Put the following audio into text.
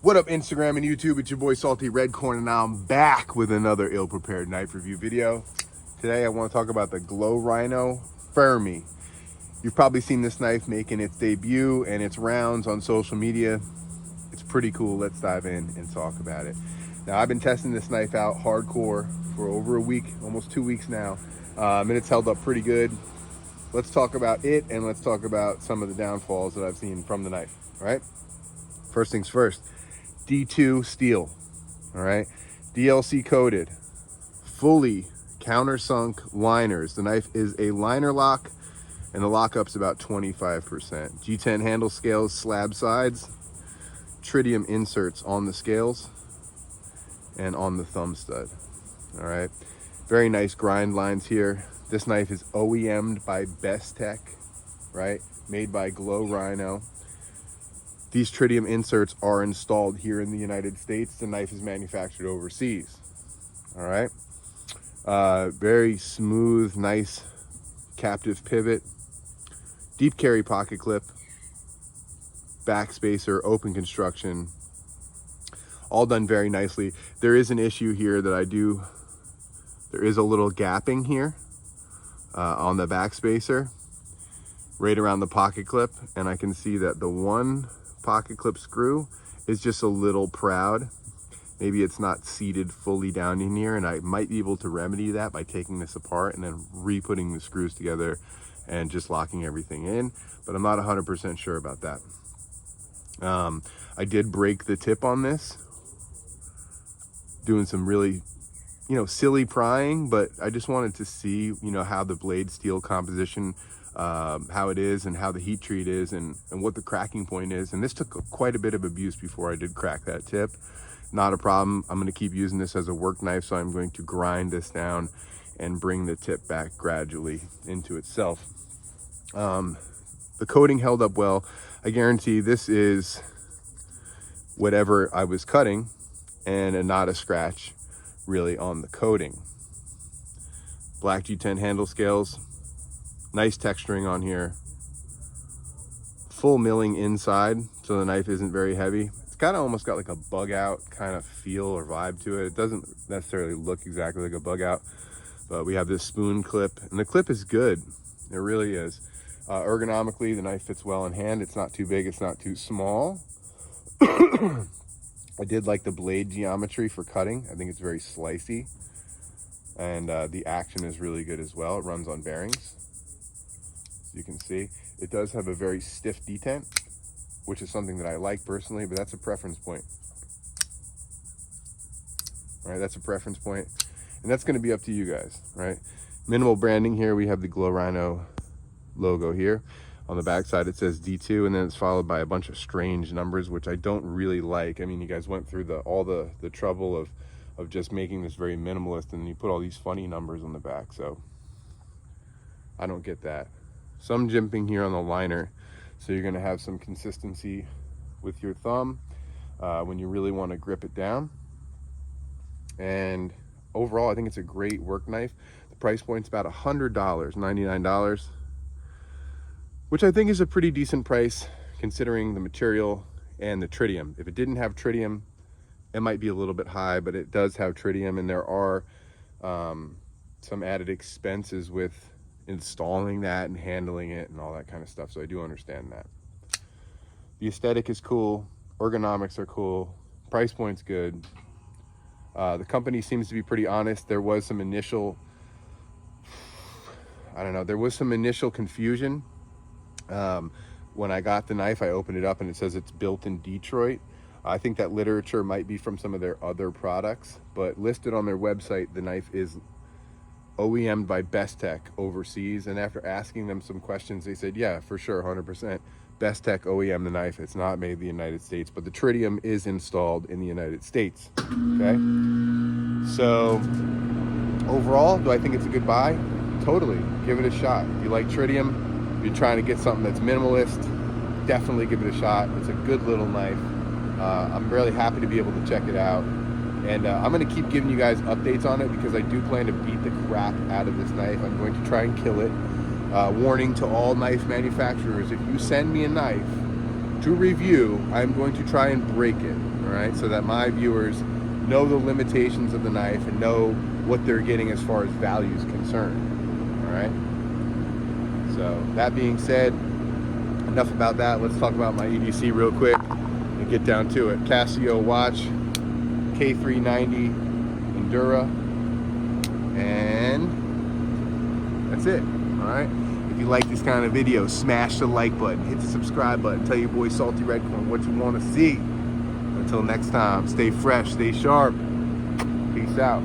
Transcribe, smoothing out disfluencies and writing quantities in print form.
What up, Instagram and YouTube? It's your boy Salty Redcorn, and now I'm back with another ill-prepared knife review video. Today I want to talk about the Rhino Fermi. You've probably seen this knife making its debut and its rounds on social media. It's pretty cool. Let's dive in and talk about it. Now, I've been testing this knife out hardcore for over a week, almost 2 weeks now, and it's held up pretty good. Let's talk about it, and let's talk about some of the downfalls that I've seen from the knife, all right? First things first, D2 steel, all right? DLC coated, fully countersunk liners. The knife is a liner lock, and the lockup's about 25%. G10 handle scales, slab sides, tritium inserts on the scales and on the thumb stud, all right? Very nice grind lines here. This knife is OEM'd by Best Tech, right? Made by Rhino. These tritium inserts are installed here in the United States. The knife is manufactured overseas, all right? Very smooth, nice captive pivot, deep carry pocket clip, back spacer, open construction, all done very nicely. There is an issue here that there is a little gapping here on the back spacer, right around the pocket clip, and I can see that the one pocket clip screw is just a little proud. Maybe it's not seated fully down in here, and I might be able to remedy that by taking this apart and then re-putting the screws together and just locking everything in, but I'm not 100% sure about that. I did break the tip on this, doing some really, silly prying, but I just wanted to see, how the blade steel composition, how it is and how the heat treat is and what the cracking point is. And this took quite a bit of abuse before I did crack that tip. Not a problem. I'm going to keep using this as a work knife, so I'm going to grind this down and bring the tip back gradually into itself. The coating held up well. I guarantee this is whatever I was cutting and not a scratch really on the coating. Black G10 handle scales, nice texturing on here, full milling inside so the knife isn't very heavy. It's kind of almost got like a bug out kind of feel or vibe to it. It doesn't necessarily look exactly like a bug out, but we have this spoon clip, and the clip is good. It really is. Ergonomically, the knife fits well in hand. It's not too big, it's not too small. I did like the blade geometry for cutting. I think it's very slicey, and the action is really good as well. It runs on bearings, as you can see. It does have a very stiff detent, which is something that I like personally, but that's a preference point. All right, that's a preference point, and that's going to be up to you guys, right? Minimal branding here. We have the Rhino logo here. On the back side it says D2, and then it's followed by a bunch of strange numbers, which I don't really like. I mean, you guys went through all the trouble of just making this very minimalist, and you put all these funny numbers on the back, so I don't get that. Some jimping here on the liner, so you're going to have some consistency with your thumb when you really want to grip it down. And overall, I think it's a great work knife. The price point's about $100, $99, which I think is a pretty decent price considering the material and the tritium. If it didn't have tritium, it might be a little bit high, but it does have tritium, and there are some added expenses with installing that and handling it and all that kind of stuff, so I do understand that. The aesthetic is cool, ergonomics are cool, price point's good. The company seems to be pretty honest. There was some initial, confusion. When I got the knife, I opened it up and it says it's built in Detroit. I think that literature might be from some of their other products, but listed on their website, the knife is OEM'd by Best Tech overseas. And after asking them some questions, they said, yeah, for sure, 100%. Best Tech OEM the knife. It's not made in the United States, but the tritium is installed in the United States. Okay. So overall, do I think it's a good buy? Totally. Give it a shot. If you like tritium, if you're trying to get something that's minimalist, definitely give it a shot. It's a good little knife. I'm really happy to be able to check it out. And I'm going to keep giving you guys updates on it because I do plan to beat the crap out of this knife. I'm going to try and kill it. Warning to all knife manufacturers, if you send me a knife to review, I'm going to try and break it. All all right, so that my viewers know the limitations of the knife and know what they're getting as far as value is concerned, all right? So that being said, enough about that. Let's talk about my EDC real quick and get down to it. Casio watch, K390 Endura, and that's it, all right? If you like this kind of video, smash the like button, hit the subscribe button, tell your boy Salty Redcorn what you want to see. Until next time, stay fresh, stay sharp. Peace out.